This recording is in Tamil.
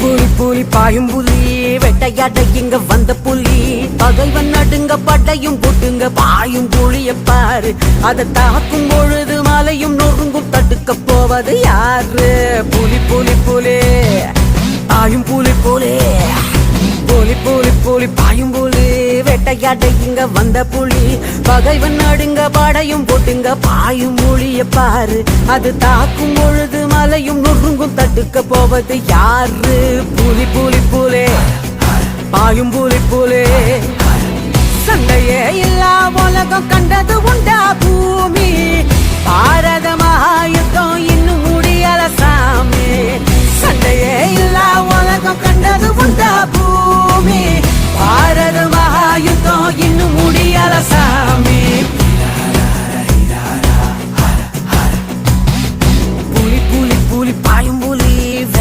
புலி புலி பாயும் புலி வேட்டையாட இங்க வந்த புலி பகைவன் நடுங்க பட்டையும் போட்டுங்க பாயும் புலிய பாரு அதை தாக்கும் பொழுது மலையும் நொறுங்கும் தடுக்க போவது யாரு புலி புலி புலி பாயும் புலி புலி புலி புலி புலி பாயும் புலி வேட்டையாட இங்க வந்த புலி பகைவன் நடுங்க படையும் போட்டுங்க பாயும் புலிய பாரு அது தாக்கும் பொழுது மலையும் நொறுங்கும் தடுக்க போவது யாரு புலி புலி புலி பாயும் புலி புலி சண்டையே இல்லா உலகம் கண்டது உண்டா பூமி பாரத மகாயுத்தம்